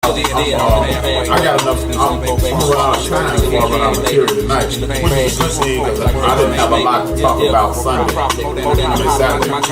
I got enough. I'm around time before I run out of material tonight. Which is a good thing because I didn't have a lot to talk about Sunday. I mean Saturday. I'm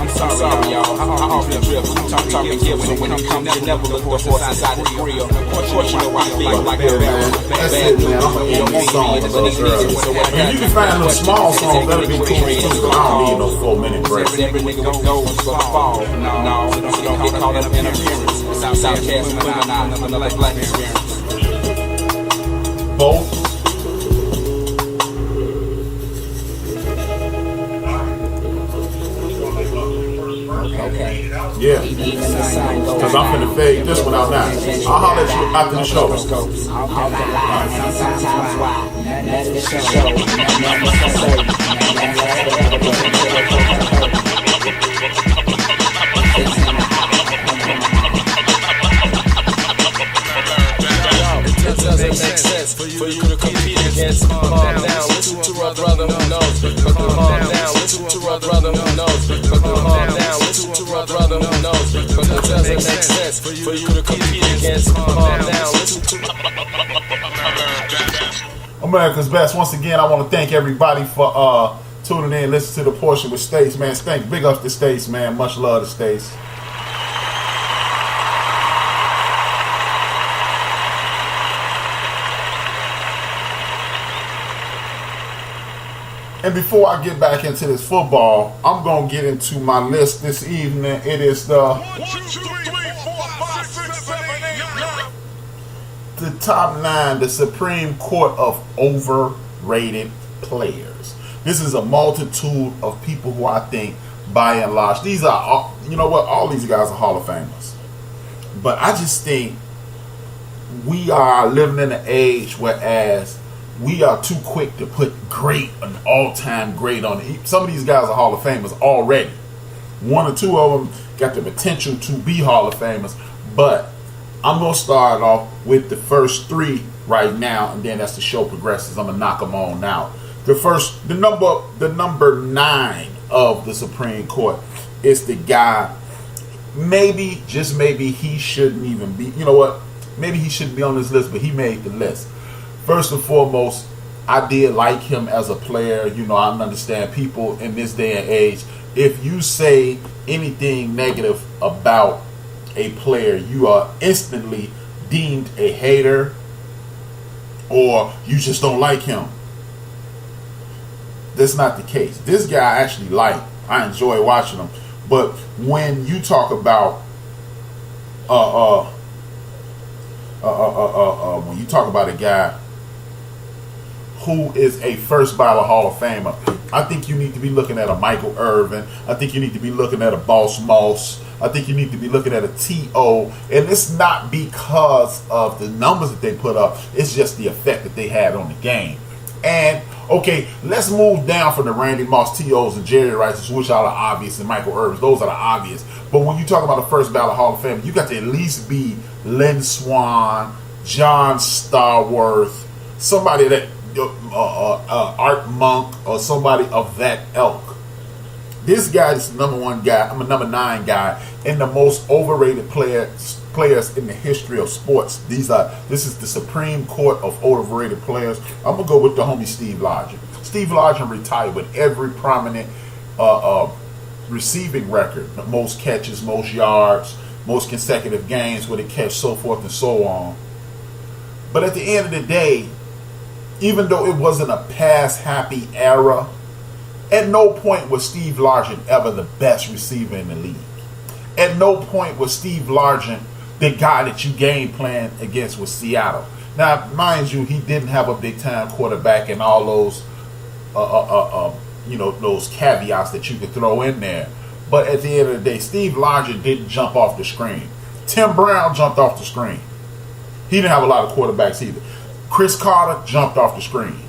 sorry, y'all. I often drift. Talking here when it comes to never look the horse inside the grill. Unfortunately, I feel like a barrel. That's it, man. I'm gonna end these songs a little early. And you can find little small songs that'll be cool too. I don't need no 4-minute break. Every nigga goes for the fall. No, don't get caught up in appearance. Southcast and another black experience. Both. Okay. Yeah. Because I'm finna fade this one out now. I'll holler at you after the show. It doesn't make sense for you to compete against calm down. Listen to a brother who knows. But calm down. Listen to a brother who knows. But calm down. Listen to a brother who knows. But it doesn't make sense for you to compete against calm down. Listen to America's Best. Once again, I want to thank everybody for tuning in, listen to the portion with Stace, man. Thank, big up to Stace, man. Much love to Stace. And before I get back into this football, I'm going to get into my list this evening. It is the top 9, the Supreme Court of overrated players. This is a multitude of people who I think, by and large, these are, you know what, all these guys are Hall of Famers. But I just think we are living in an age whereas we are too quick to put great, an all-time great on it. Some of these guys are Hall of Famers already. 1 or 2 of them got the potential to be Hall of Famers. But I'm going to start off with the first 3 right now, and then as the show progresses, I'm going to knock them on out. The number 9 of the Supreme Court is the guy, maybe, just maybe, he shouldn't even be, you know what, maybe he shouldn't be on this list, but he made the list. First and foremost, I did like him as a player. You know, I understand people in this day and age, if you say anything negative about a player, you are instantly deemed a hater or you just don't like him. That's not the case. This guy I actually like. I enjoy watching him. But when you talk about when you talk about a guy who is a first ballot Hall of Famer, I think you need to be looking at a Michael Irvin. I think you need to be looking at a Boss Moss. I think you need to be looking at a T.O. And it's not because of the numbers that they put up. It's just the effect that they had on the game. And, okay, let's move down from the Randy Moss, T.O.'s, and Jerry Rice's, which are the obvious, and Michael Irvin's. Those are the obvious. But when you talk about the first ballot Hall of Fame, you got to at least be Lynn Swann, John Starworth, somebody that Art Monk, or somebody of that ilk. This guy is the number 1 guy. I'm a number 9 guy, and the most overrated players in the history of sports. This is the Supreme Court of overrated players. I'm gonna go with the homie Steve Largent. Steve Largent retired with every prominent receiving record: most catches, most yards, most consecutive games with a catch, so forth and so on. But at the end of the day, even though it wasn't a pass-happy era, at no point was Steve Largent ever the best receiver in the league. At no point was Steve Largent the guy that you game plan against with Seattle. Now, mind you, he didn't have a big-time quarterback and all those, those caveats that you could throw in there. But at the end of the day, Steve Largent didn't jump off the screen. Tim Brown jumped off the screen. He didn't have a lot of quarterbacks either. Chris Carter jumped off the screen.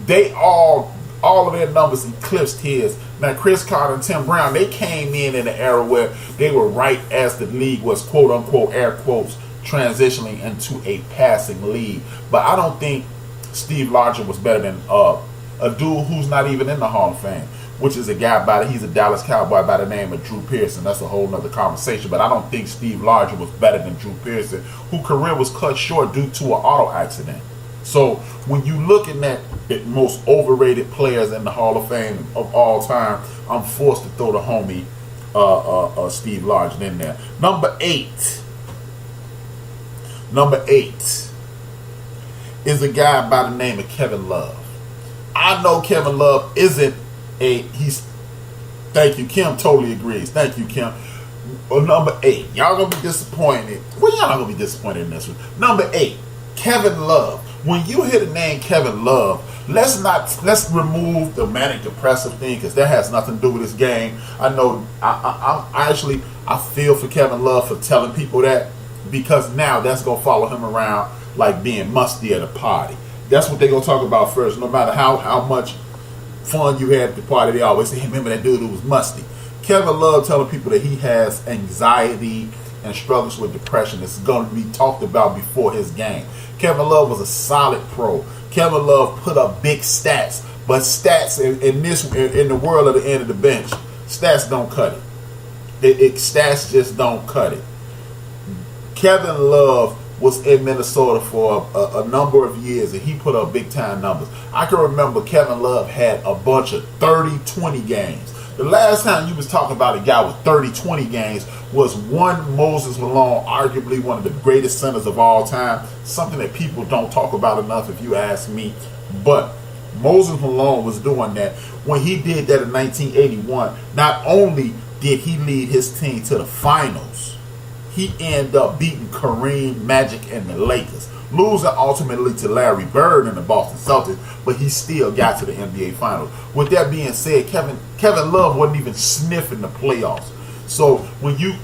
They all of their numbers eclipsed his. Now, Chris Carter and Tim Brown, they came in an era where they were right as the league was, quote unquote, air quotes, transitioning into a passing league. But I don't think Steve Largent was better than a dude who's not even in the Hall of Fame. which is a guy he's a Dallas Cowboy by the name of Drew Pearson. That's a whole nother conversation. But I don't think Steve Largent was better than Drew Pearson, whose career was cut short due to an auto accident. So when you looking at the most overrated players in the Hall of Fame of all time, I'm forced to throw the homie Steve Largent in there. Number eight is a guy by the name of Kevin Love. I know Kevin Love isn't thank you, Kim totally agrees. Thank you, Kim. Well, number 8. Y'all gonna be disappointed. Well, y'all not gonna be disappointed in this one. Number 8, Kevin Love. When you hear the name Kevin Love, let's remove the manic depressive thing, because that has nothing to do with this game. I know I feel for Kevin Love for telling people that, because now that's gonna follow him around like being musty at a party. That's what they're gonna talk about first. No matter how much fun you had at the party, they always say, hey, remember that dude who was musty. Kevin Love telling people that he has anxiety and struggles with depression. It's going to be talked about before his game. Kevin Love was a solid pro. Kevin Love put up big stats, but stats in the world of the end of the bench, stats don't cut it. Stats just don't cut it. Kevin Love was in Minnesota for a number of years, and he put up big time numbers. I can remember Kevin Love had a bunch of 30-20 games. The last time you was talking about a guy with 30-20 games was one Moses Malone, arguably one of the greatest centers of all time. Something that people don't talk about enough, if you ask me. But Moses Malone was doing that. When he did that in 1981, not only did he lead his team to the finals, he ended up beating Kareem, Magic, and the Lakers, losing ultimately to Larry Bird and the Boston Celtics, but he still got to the NBA Finals. With that being said, Kevin Love wasn't even sniffing the playoffs. So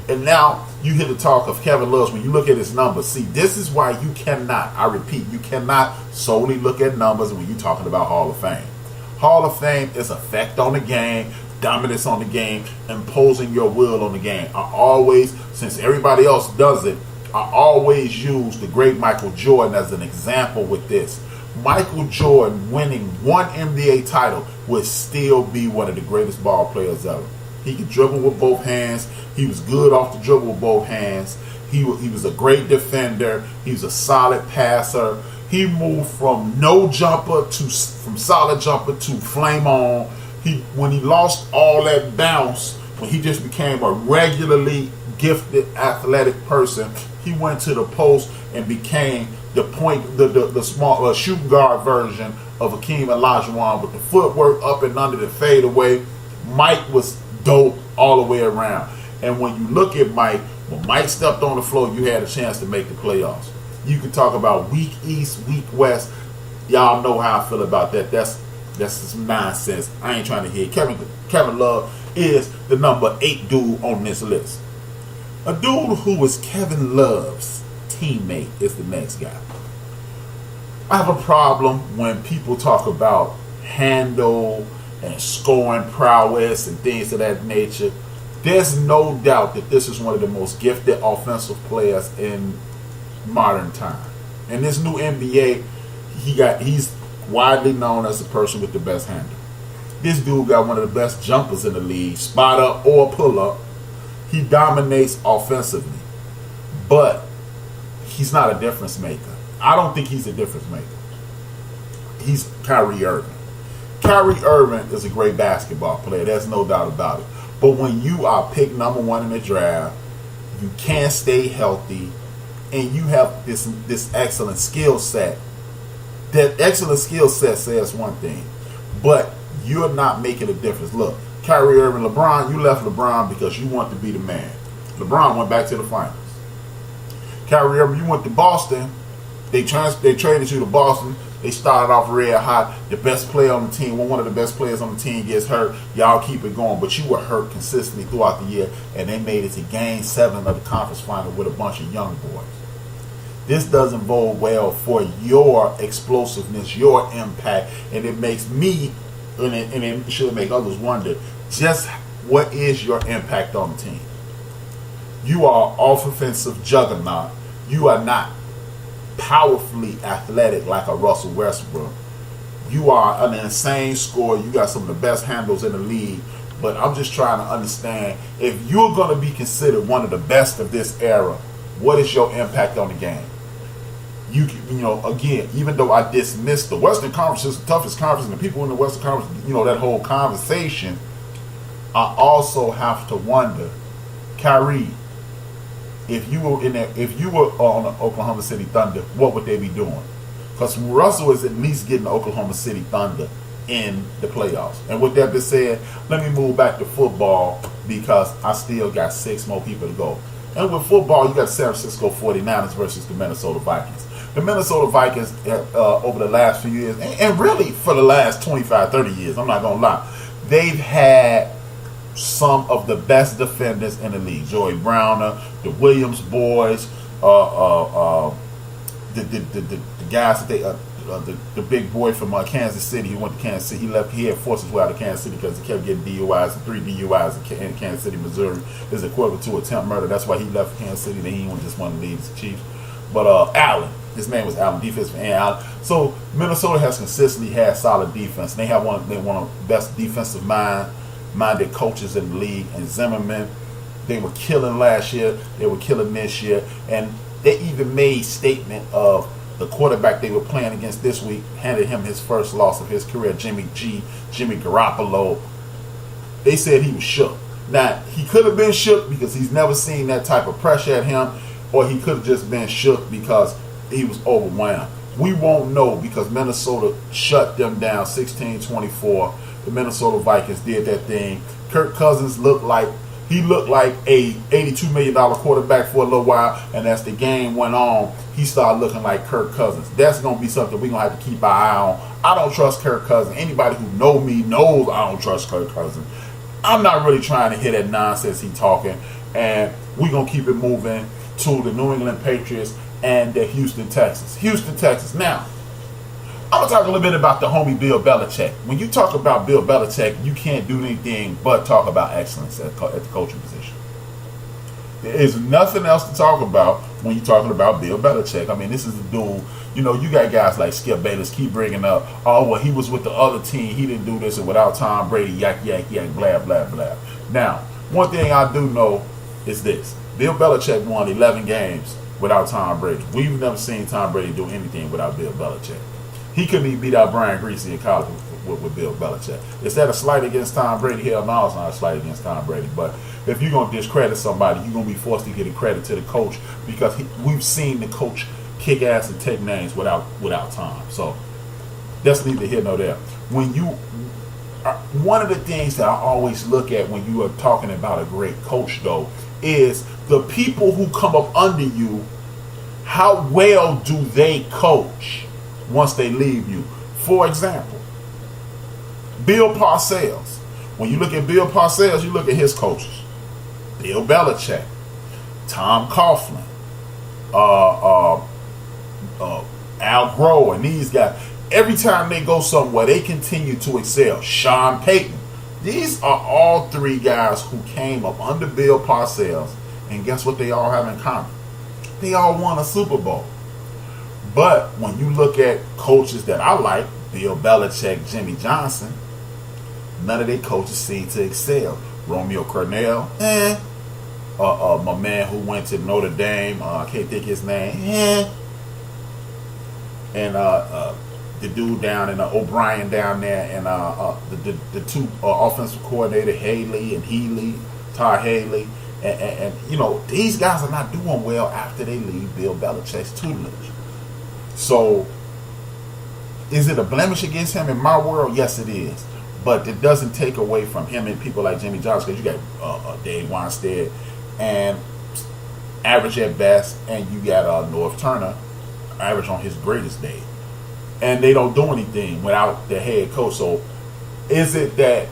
now you hear the talk of Kevin Love, when you look at his numbers, see, this is why you cannot, I repeat, you cannot solely look at numbers when you're talking about Hall of Fame. Hall of Fame is effect on the game, dominance on the game, imposing your will on the game. I always, since everybody else does it, I always use the great Michael Jordan as an example with this. Michael Jordan winning one NBA title would still be one of the greatest ball players ever. He could dribble with both hands. He was good off the dribble with both hands. He was a great defender. He was a solid passer. He moved from no jumper from solid jumper to flame on. When he lost all that bounce, when he just became a regularly gifted athletic person, he went to the post and became the small shooting guard version of Hakeem Olajuwon with the footwork up and under the fadeaway. Mike was dope all the way around. And when you look at Mike, when Mike stepped on the floor, you had a chance to make the playoffs. You could talk about weak East, weak West. Y'all know how I feel about that. That's some nonsense. I ain't trying to hear. Kevin Love is the number 8 dude on this list. A dude who was Kevin Love's teammate is the next guy. I have a problem when people talk about handle and scoring prowess and things of that nature. There's no doubt that this is one of the most gifted offensive players in modern time. In this new NBA, he's widely known as the person with the best handle. This dude got one of the best jumpers in the league, spot up or pull up. He dominates offensively, but he's not a difference maker. I don't think he's a difference maker. He's Kyrie Irving. Kyrie Irving is a great basketball player. There's no doubt about it. But when you are picked number 1 in the draft, you can't stay healthy, and you have this excellent skill set. That excellent skill set says one thing, but you're not making a difference. Look, Kyrie Irving, LeBron, you left LeBron because you want to be the man. LeBron went back to the finals. Kyrie Irving, you went to Boston. They traded you to Boston. They started off red hot. The best player on the team, one of the best players on the team gets hurt. Y'all keep it going. But you were hurt consistently throughout the year, and they made it to Game 7 of the conference final with a bunch of young boys. This doesn't bode well for your explosiveness, your impact, and it makes me, and it should make others wonder, just what is your impact on the team? You are an offensive juggernaut. You are not powerfully athletic like a Russell Westbrook. you are an insane scorer. You got some of the best handles in the league. But I'm just trying to understand, if you're going to be considered one of the best of this era, what is your impact on the game? You know, again, even though I dismissed the Western Conference is the toughest conference, and the people in the Western Conference, you know, that whole conversation, I also have to wonder, Kyrie, if you were on the Oklahoma City Thunder, what would they be doing? Because Russell is at least getting the Oklahoma City Thunder in the playoffs. And with that being said, let me move back to football, because I still got 6 more people to go. And with football, you got San Francisco 49ers versus the Minnesota Vikings. The Minnesota Vikings, over the last few years, and really for the last 25, 30 years, I'm not going to lie, they've had some of the best defenders in the league. Joey Browner, the Williams boys, the guys that they, the big boy from Kansas City. He went to Kansas City. He had forced his way out of Kansas City because he kept getting DUIs, and 3 DUIs in Kansas City, Missouri is equivalent to attempt murder. That's why he left Kansas City. Then he just wanted to leave the Chiefs. But Allen, his name was Allen, defensive end Allen. So Minnesota has consistently had solid defense. They have one of the best defensive minded coaches in the league. And Zimmerman, they were killing last year. They were killing this year. And they even made statement of the quarterback they were playing against this week, handed him his first loss of his career, Jimmy Garoppolo. They said he was shook. Now, he could have been shook because he's never seen that type of pressure at him, or he could have just been shook because he was overwhelmed. We won't know, because Minnesota shut them down 16-24. The Minnesota Vikings did that thing. Kirk Cousins looked like a $82 million quarterback for a little while, and as the game went on, he started looking like Kirk Cousins. That's going to be something we're going to have to keep our eye on. I don't trust Kirk Cousins. Anybody who knows me knows I don't trust Kirk Cousins. I'm not really trying to hear that nonsense he's talking, and we're going to keep it moving to the New England Patriots and the Houston Texans. Now, I'm going to talk a little bit about the homie Bill Belichick. When you talk about Bill Belichick, you can't do anything but talk about excellence at the coaching position. There is nothing else to talk about when you're talking about Bill Belichick. I mean, this is a dude, you know, you got guys like Skip Bayless keep bringing up, oh, well, he was with the other team, he didn't do this, and without Tom Brady, yak, blah, blah, blah. Now, one thing I do know is this. Bill Belichick won 11 games without Tom Brady. We've never seen Tom Brady do anything without Bill Belichick. He couldn't even beat out Brian Griese in college with Bill Belichick. Is that a slight against Tom Brady? Hell no, it's not a slight against Tom Brady. But if you're going to discredit somebody, you're going to be forced to give the credit to the coach, because we've seen the coach kick ass and take names without Tom. So that's neither here nor there. One of the things that I always look at when you are talking about a great coach, though, is the people who come up under you, how well do they coach once they leave you? For example, Bill Parcells. When you look at Bill Parcells, you look at his coaches. Bill Belichick, Tom Coughlin, Al Groh, and these guys. Every time they go somewhere, they continue to excel. Sean Payton. These are all 3 guys who came up under Bill Parcells, and guess what they all have in common? They all won a Super Bowl. But when you look at coaches that I like, Bill Belichick, Jimmy Johnson, none of their coaches seem to excel. Romeo Crennel, my man who went to Notre Dame, I can't think his name, and the dude down in O'Brien down there, and the 2 offensive coordinator, Haley and Healy, Todd Haley, and you know, these guys are not doing well after they leave Bill Belichick's tutelage. So, is it a blemish against him in my world? Yes, it is. But it doesn't take away from him and people like Jimmy Johnson, because you got Dave Weinstead, and average at best, and you got North Turner, average on his greatest day. And they don't do anything without the head coach. So, is it that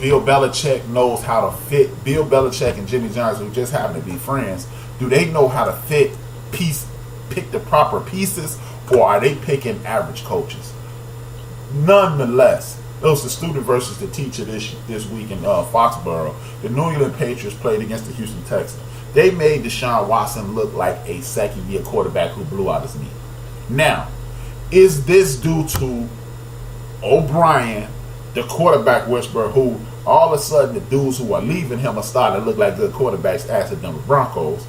Bill Belichick knows how to fit? Bill Belichick and Jimmy Johnson, who just happen to be friends, do they know how to pick the proper pieces, or are they picking average coaches? Nonetheless, it was the student versus the teacher this week in Foxborough. The New England Patriots played against the Houston Texans. They made Deshaun Watson look like a second-year quarterback who blew out his knee. Now, is this due to O'Brien, the quarterback whisperer, who all of a sudden the dudes who are leaving him are starting to look like good quarterbacks as the Denver Broncos.